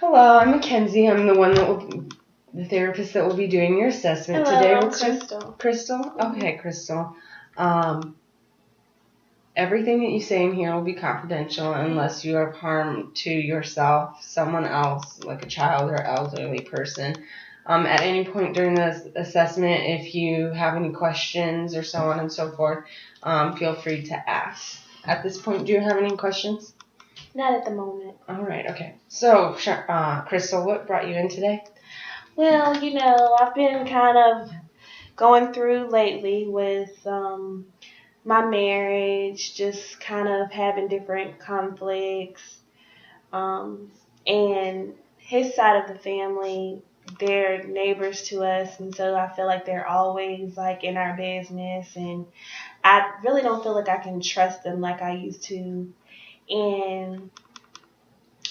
Hello, I'm Mackenzie. I'm the therapist that will be doing your assessment Hello, today. I'm Crystal. Crystal? Mm-hmm. Okay, Crystal. Everything that you say in here will be confidential unless you have harm to yourself, someone else, like a child or elderly person. At any point during the assessment, if you have any questions or so on and so forth, feel free to ask. At this point, do you have any questions? Not at the moment. All right, okay. So, Crystal, what brought you in today? Well, I've been kind of going through lately with my marriage, just kind of having different conflicts. And his side of the family, they're neighbors to us, and so I feel like they're always like in our business, and I really don't feel like I can trust them like I used to. And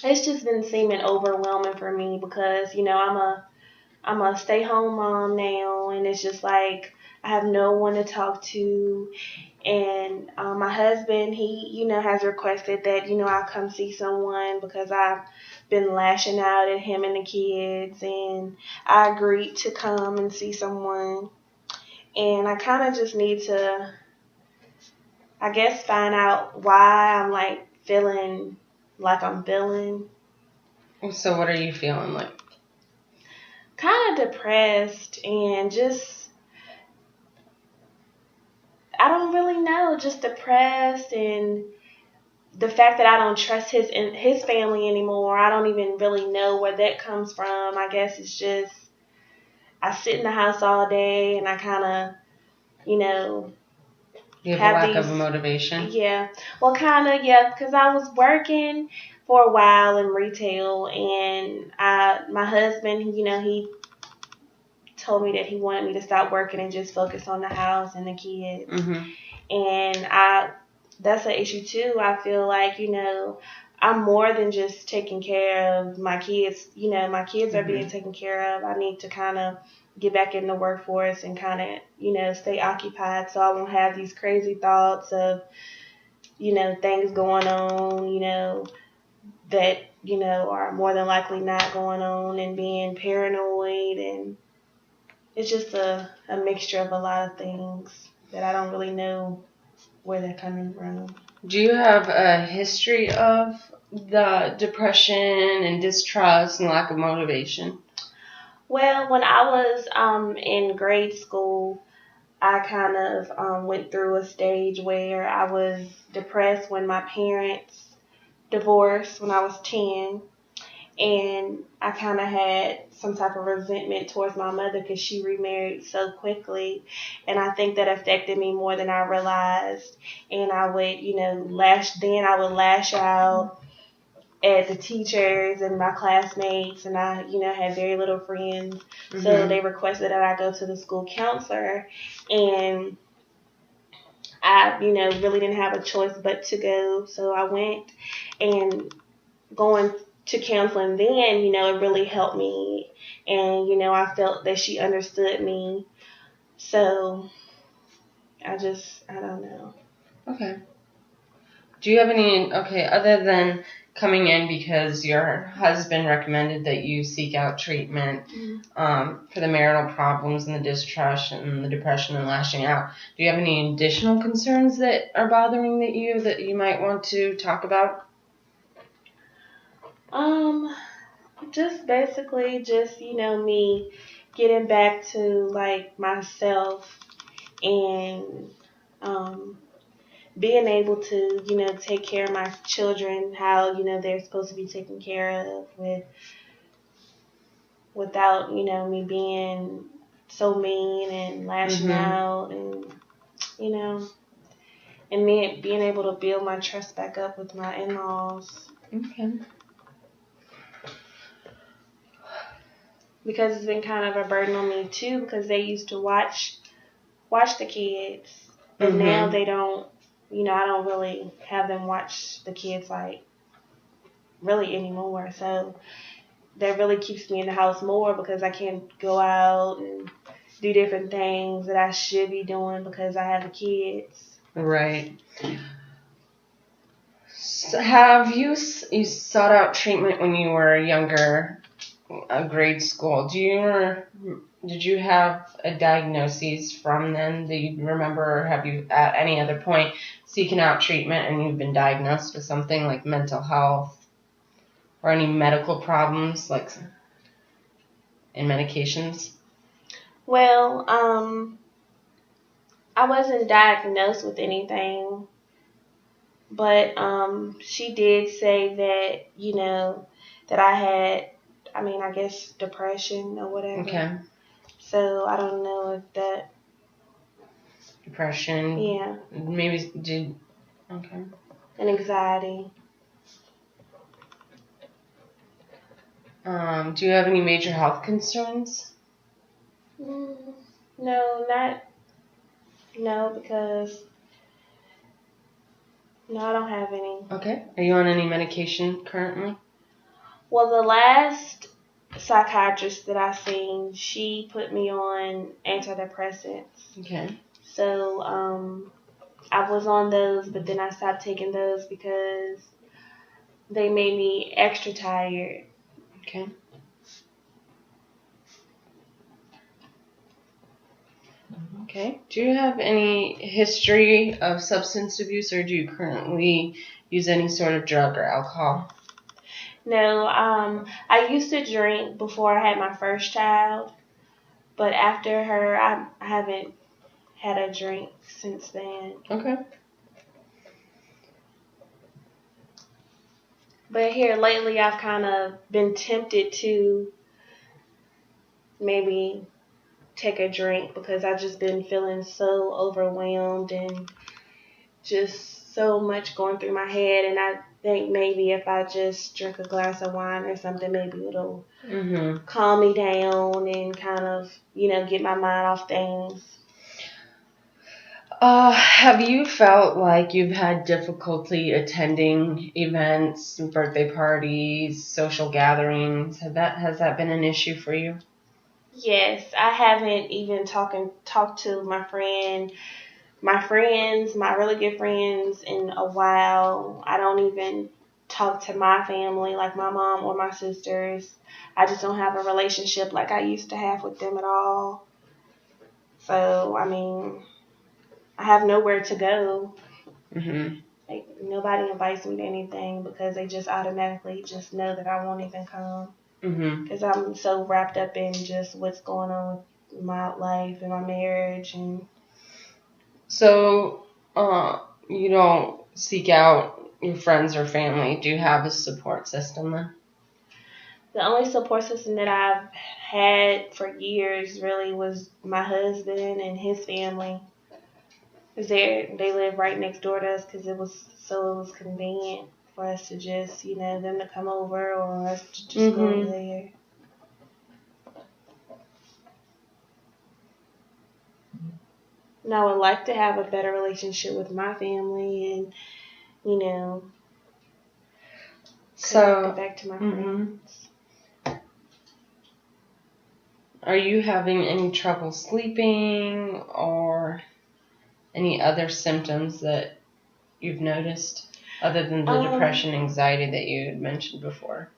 it's just been seeming overwhelming for me because, I'm a stay-home mom now, and it's just like I have no one to talk to. And my husband, he, has requested that, I come see someone because I've been lashing out at him and the kids, and I agreed to come and see someone. And I kind of just need to, I guess, find out why I'm like feeling like I'm feeling. So what are you feeling like? Kind of depressed and just, I don't really know, just depressed, and the fact that I don't trust his family anymore. I don't even really know where that comes from. I guess it's just I sit in the house all day and I kind of, You have a lack of motivation? Yeah. Well, kind of, yeah, because I was working for a while in retail, and my husband, he told me that he wanted me to stop working and just focus on the house and the kids. Mm-hmm. And that's an issue too. I feel like, I'm more than just taking care of my kids. My kids are being taken care of. I need to kind of get back in the workforce and kind of, stay occupied so I won't have these crazy thoughts of, things going on, that, are more than likely not going on, and being paranoid. And it's just a mixture of a lot of things that I don't really know where they're coming from. Do you have a history of the depression and distrust and lack of motivation? Well, when I was in grade school, I kind of went through a stage where I was depressed when my parents divorced when I was 10. And I kind of had some type of resentment towards my mother because she remarried so quickly. And I think that affected me more than I realized. And I would, lash out at the teachers and my classmates. And I, had very little friends. Mm-hmm. So they requested that I go to the school counselor. And I, really didn't have a choice but to go. So I went, and going to counseling then, it really helped me. And, I felt that she understood me. So I don't know. Okay. Do you have other than coming in because your husband recommended that you seek out treatment for the marital problems and the distrust and the depression and lashing out, do you have any additional concerns that are bothering you that you might want to talk about? Just basically me getting back to like myself, and being able to, take care of my children how, they're supposed to be taken care of without, me being so mean and lashing out, and, and me being able to build my trust back up with my in-laws. Okay. Because it's been kind of a burden on me too, because they used to watch the kids, but now they don't. I don't really have them watch the kids like really anymore. So that really keeps me in the house more because I can't go out and do different things that I should be doing because I have the kids. Right. So have you sought out treatment when you were younger, grade school? Did you have a diagnosis from then that you remember, or have you at any other point seeking out treatment and you've been diagnosed with something like mental health or any medical problems like in medications? Well, I wasn't diagnosed with anything, but she did say that, that I had, I guess depression or whatever. Okay. So I don't know if that. Depression. Yeah. Maybe did. Okay. And anxiety. Do you have any major health concerns? No, because I don't have any. Okay. Are you on any medication currently? Well, the last psychiatrist that I seen, she put me on antidepressants. Okay. So, I was on those, but then I stopped taking those because they made me extra tired. Okay. Okay. Do you have any history of substance abuse, or do you currently use any sort of drug or alcohol? No, I used to drink before I had my first child, but after her, I haven't had a drink since then. Okay. But here lately, I've kind of been tempted to maybe take a drink because I've just been feeling so overwhelmed and just so much going through my head. And I think maybe if I just drink a glass of wine or something, maybe it'll calm me down and kind of, get my mind off things. Have you felt like you've had difficulty attending events, birthday parties, social gatherings? Has that been an issue for you? Yes, I haven't even talked to my friends, my really good friends in a while. I don't even talk to my family, like my mom or my sisters. I just don't have a relationship like I used to have with them at all. So, I have nowhere to go. Like, nobody invites me to anything because they just automatically just know that I won't even come. Because I'm so wrapped up in just what's going on with my life and my marriage. And so, you don't seek out your friends or family. Do you have a support system then? The only support system that I've had for years really was my husband and his family. Cause they live right next door to us because it was convenient for us to just, them to come over or us to just go over there. And I would like to have a better relationship with my family and, get back to my friends. Are you having any trouble sleeping or any other symptoms that you've noticed other than the depression, anxiety that you had mentioned before?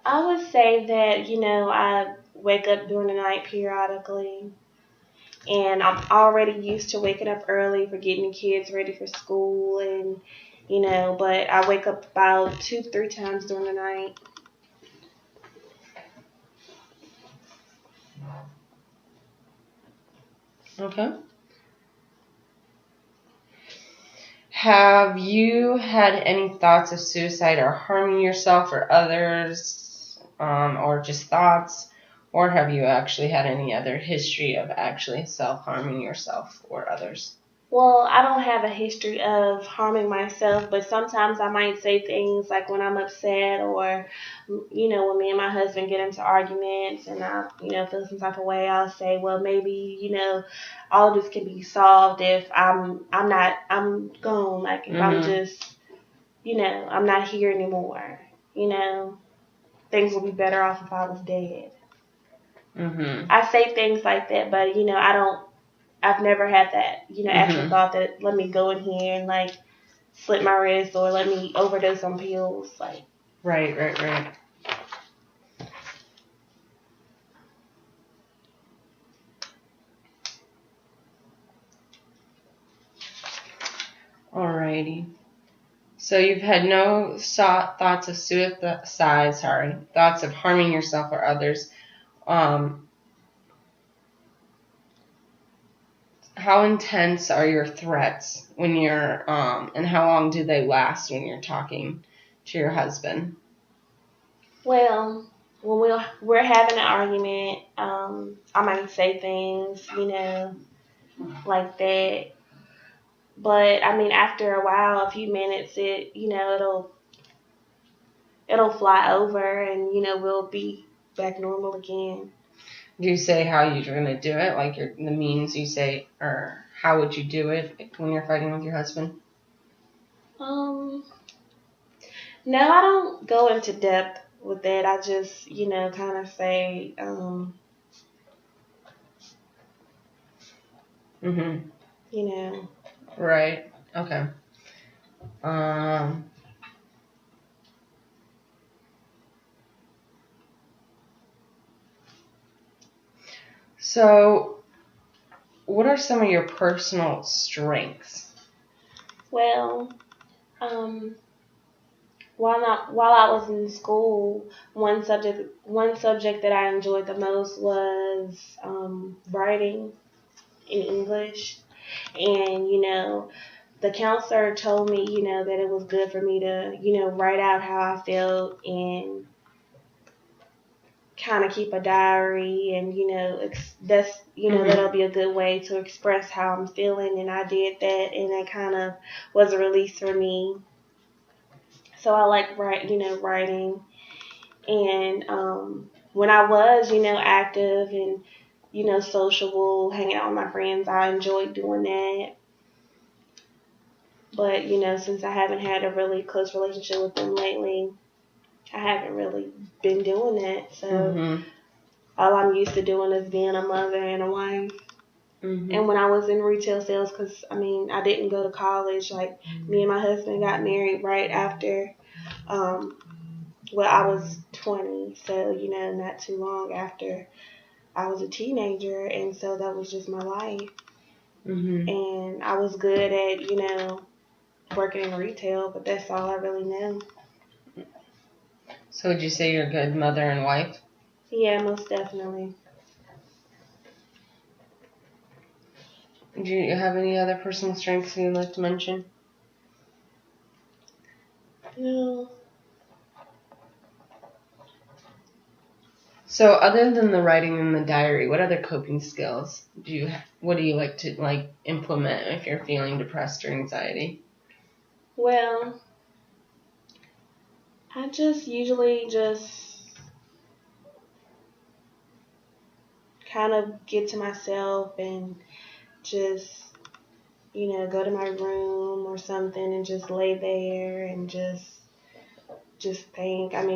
I would say that, I wake up during the night periodically. And I'm already used to waking up early for getting the kids ready for school. And, but I wake up about 2-3 times during the night. Okay. Have you had any thoughts of suicide or harming yourself or others, or just thoughts? Or have you actually had any other history of actually self-harming yourself or others? Well, I don't have a history of harming myself, but sometimes I might say things like when I'm upset or, when me and my husband get into arguments and I, feel some type of way, I'll say, well, maybe, all of this can be solved if I'm gone. Like if I'm just, I'm not here anymore, things would be better off if I was dead. I say things like that, but, I've never had that, actual thought that let me go in here and slit my wrist or let me overdose on pills. Like, Right. Alrighty. So you've had no thoughts of suicide, thoughts of harming yourself or others. How intense are your threats when you're, and how long do they last when you're talking to your husband? well, when we're having an argument, I might say things, like that. But I mean, after a while, a few minutes, it'll fly over, and we'll be back normal again. Do you say how you're going to do it, like the means you say, or how would you do it when you're fighting with your husband? No, I don't go into depth with that. I just, kind of say, Right. Okay. So, what are some of your personal strengths? Well, while I was in school, one subject that I enjoyed the most was writing in English, and the counselor told me that it was good for me to write out how I felt and kind of keep a diary, and that'll be a good way to express how I'm feeling, and I did that, and that kind of was a release for me. So I like writing, and when I was active and sociable, hanging out with my friends, I enjoyed doing that. But since I haven't had a really close relationship with them lately, I haven't really been doing that. So all I'm used to doing is being a mother and a wife. And when I was in retail sales, because I didn't go to college. Like me and my husband got married right after, I was 20, so not too long after I was a teenager, and so that was just my life. And I was good at working in retail, but that's all I really knew. So would you say you're a good mother and wife? Yeah, most definitely. Do you have any other personal strengths you'd like to mention? No. So other than the writing in the diary, what other coping skills what do you like to implement if you're feeling depressed or anxiety? Well, I just usually kind of get to myself and just go to my room or something and just lay there and just think. I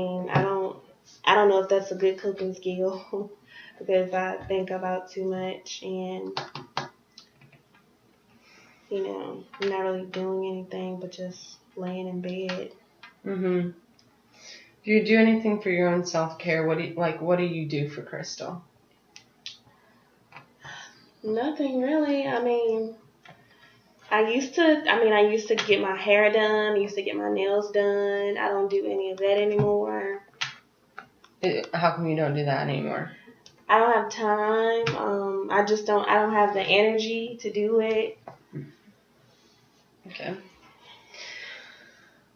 don't know if that's a good coping skill because I think about too much, and I'm not really doing anything but just laying in bed. Do you do anything for your own self-care? What do you do for Crystal? Nothing really. I used to get my hair done. I used to get my nails done. I don't do any of that anymore. How come you don't do that anymore? I don't have time. I don't have the energy to do it. Okay.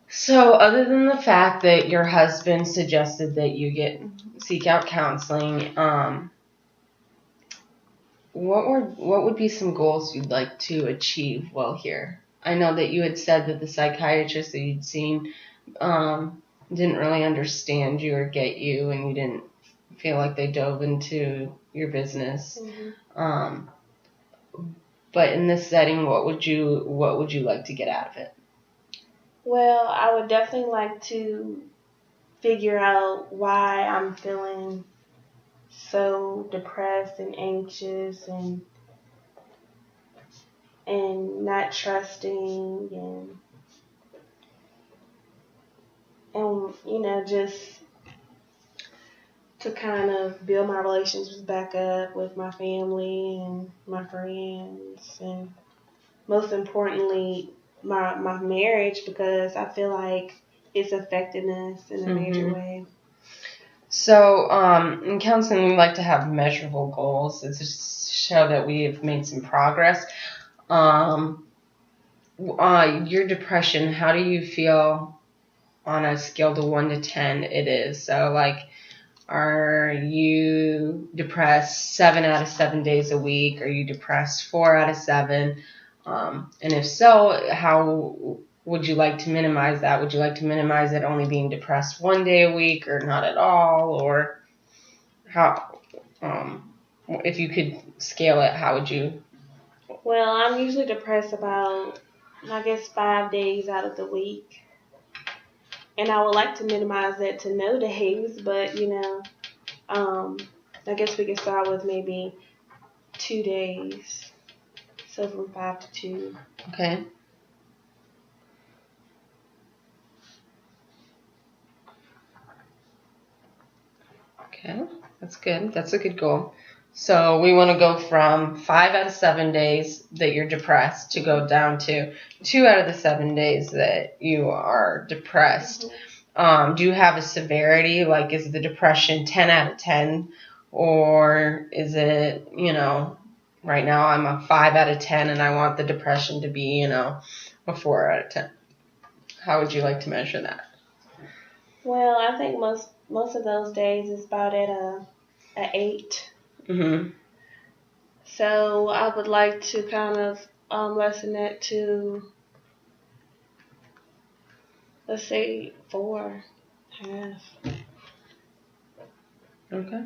So other than the fact that your husband suggested that you seek out counseling, what would be some goals you'd like to achieve while here? I know that you had said that the psychiatrist that you'd seen didn't really understand you or get you, and you didn't feel like they dove into your business. But in this setting, what would you like to get out of it? Well, I would definitely like to figure out why I'm feeling so depressed and anxious and not trusting, and and just to kind of build my relationships back up with my family and my friends, and most importantly, my marriage, because I feel like it's affecting us in a major way. So, in counseling, we like to have measurable goals. It's just to show that we have made some progress. Your depression, how do you feel on a scale to 1 to 10 it is? So, like, are you depressed 7 out of 7 days a week? Are you depressed 4 out of 7? And if so, how would you like to minimize that? Would you like to minimize it only being depressed 1 day a week or not at all? Or how, if you could scale it, how would you? Well, I'm usually depressed about, I guess, 5 days out of the week. And I would like to minimize that to no days, but, I guess we could start with maybe 2 days. So from 5 to 2. Okay. Okay, that's good. That's a good goal. So we want to go from 5 out of 7 days that you're depressed to go down to 2 out of the 7 days that you are depressed. Do you have a severity? Like, is the depression 10 out of 10? Or is it, right now I'm a 5 out of 10 and I want the depression to be, a 4 out of 10? How would you like to measure that? Well, I think most of those days is about at a 8. So I would like to kind of lessen that to, let's say, 4.5. Okay.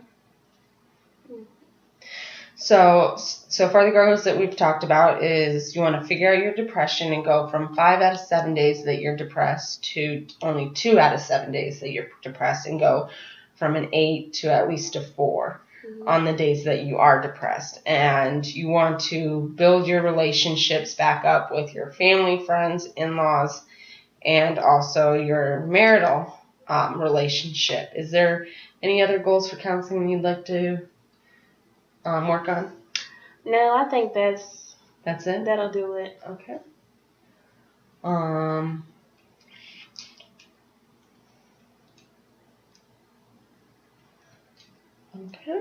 So far the goals that we've talked about is you want to figure out your depression and go from 5 out of 7 days that you're depressed to only 2 out of 7 days that you're depressed, and go from an 8 to at least a 4 on the days that you are depressed. And you want to build your relationships back up with your family, friends, in-laws, and also your marital relationship. Is there any other goals for counseling you'd like to work on? No, I think that's it. That'll do it. Okay. Okay.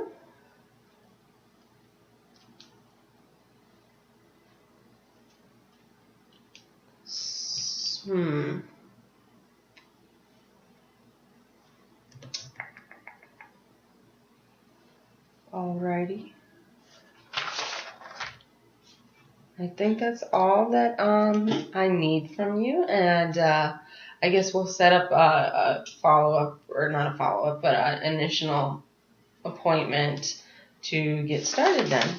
Alrighty. I think that's all that I need from you, and I guess we'll set up a follow-up, or not a follow-up, but an initial appointment to get started then.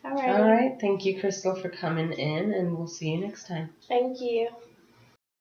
All right. All right. Thank you, Crystal, for coming in, and we'll see you next time. Thank you.